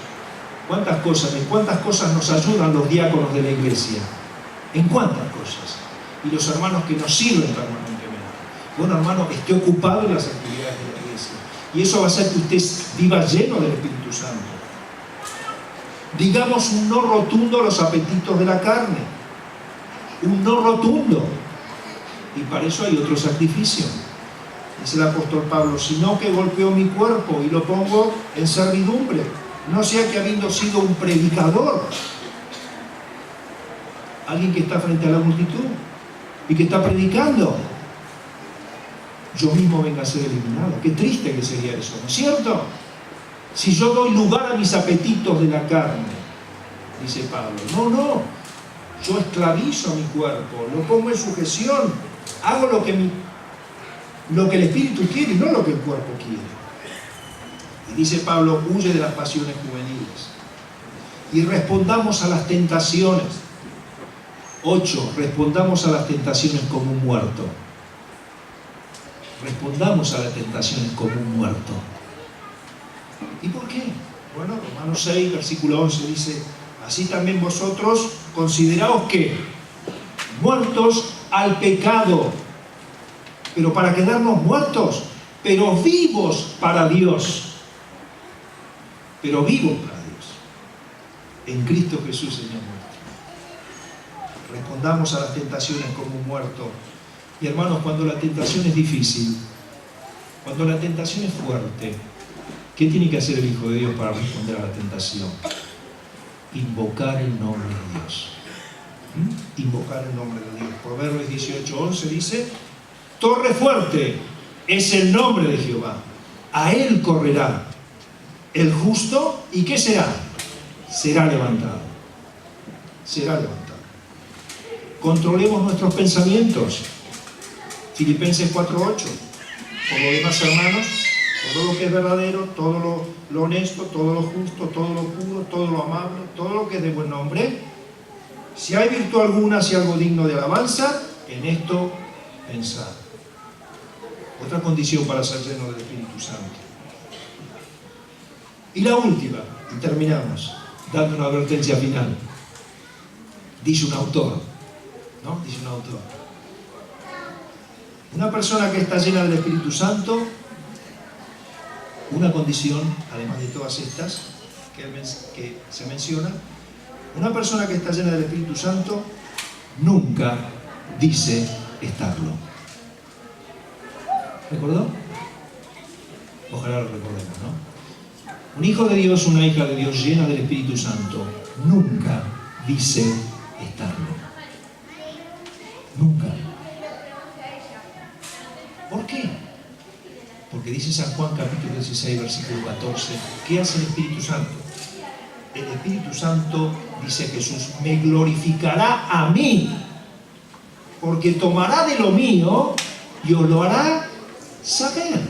¿En cuántas cosas nos ayudan los diáconos de la iglesia? ¿En cuántas cosas? Y los hermanos que nos sirven permanentemente. Bueno, hermano, esté ocupado en las actividades de la iglesia. Y eso va a hacer que usted viva lleno del Espíritu Santo. Digamos un no rotundo a los apetitos de la carne. Un no rotundo. Y para eso hay otro sacrificio. Dice el apóstol Pablo, sino que golpeo mi cuerpo y lo pongo en servidumbre. No sea que habiendo sido un predicador, alguien que está frente a la multitud y que está predicando, yo mismo venga a ser eliminado. Qué triste que sería eso, ¿no es cierto? Si yo doy lugar a mis apetitos de la carne, dice Pablo, no, yo esclavizo a mi cuerpo, lo pongo en sujeción, hago lo que el Espíritu quiere y no lo que el cuerpo quiere. Y dice Pablo, huye de las pasiones juveniles. Y respondamos a las tentaciones. 8. Respondamos a las tentaciones como un muerto. Respondamos a las tentaciones como un muerto. ¿Y por qué? Bueno, Romanos 6, versículo 11 dice, así también vosotros consideraos que muertos al pecado, pero para quedarnos muertos, pero vivos para Dios. Pero vivos para Dios. En Cristo Jesús, Señor nuestro. Respondamos a las tentaciones como un muerto. Y hermanos, cuando la tentación es difícil, cuando la tentación es fuerte, ¿qué tiene que hacer el Hijo de Dios para responder a la tentación? Invocar el nombre de Dios. Invocar el nombre de Dios. Proverbios 18:11 dice, torre fuerte es el nombre de Jehová. A él correrá el justo, ¿y qué será? Será levantado. Será levantado. Controlemos nuestros pensamientos. Filipenses 4:8. Por lo demás, hermanos, todo lo que es verdadero, todo lo honesto, todo lo justo, todo lo puro, todo lo amable, todo lo que es de buen nombre, si hay virtud alguna, si algo digno de alabanza, en esto pensad. Otra condición para ser lleno del Espíritu Santo. Y la última, y terminamos, dando una advertencia final. Dice un autor, ¿no? Dice un autor. Una persona que está llena del Espíritu Santo, una condición, además de todas estas que se menciona, una persona que está llena del Espíritu Santo nunca dice estarlo. ¿Recordó? Ojalá lo recordemos, ¿no? Un hijo de Dios, una hija de Dios llena del Espíritu Santo nunca dice estarlo. Nunca. ¿Por qué? Porque dice San Juan capítulo 16, versículo 14, ¿qué hace el Espíritu Santo? El Espíritu Santo, dice Jesús, me glorificará a mí, porque tomará de lo mío y os lo hará saber.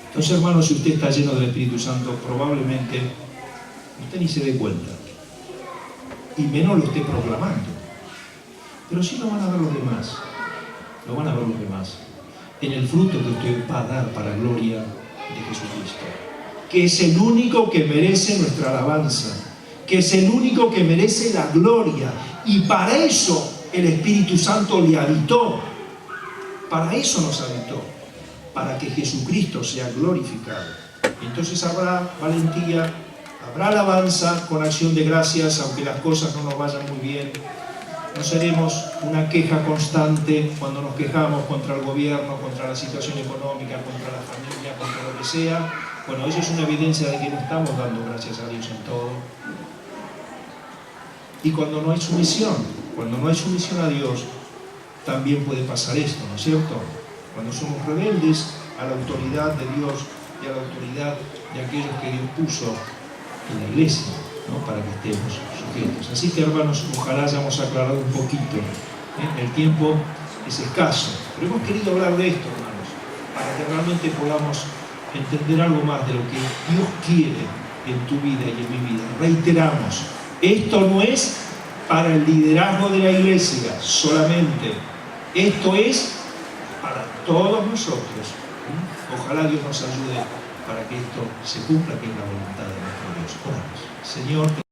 Entonces, hermanos, si usted está lleno del Espíritu Santo, probablemente usted ni se dé cuenta, y menos lo esté proclamando. Pero sí lo van a ver los demás. Lo van a ver los demás en el fruto que usted va a dar para gloria de Jesucristo, que es el único que merece nuestra alabanza, que es el único que merece la gloria, y para eso el Espíritu Santo le habitó, para eso nos habitó, para que Jesucristo sea glorificado. Entonces habrá valentía, habrá alabanza con acción de gracias, aunque las cosas no nos vayan muy bien. No seremos una queja constante cuando nos quejamos contra el gobierno, contra la situación económica, contra la familia, contra lo que sea, Bueno, eso es una evidencia de que no estamos dando gracias a Dios en todo. Y cuando no hay sumisión a Dios, también puede pasar esto, ¿no es cierto? Cuando somos rebeldes a la autoridad de Dios y a la autoridad de aquellos que Dios puso en la iglesia, ¿no? Para que estemos sujetos. Así que, hermanos, ojalá hayamos aclarado un poquito. El tiempo es escaso, pero hemos querido hablar de esto, hermanos, para que realmente podamos entender algo más de lo que Dios quiere en tu vida y en mi vida. Reiteramos, esto no es para el liderazgo de la iglesia solamente, esto es para todos nosotros. Ojalá Dios nos ayude para que esto se cumpla, que es la voluntad de nuestro Dios. Oramos. Señor,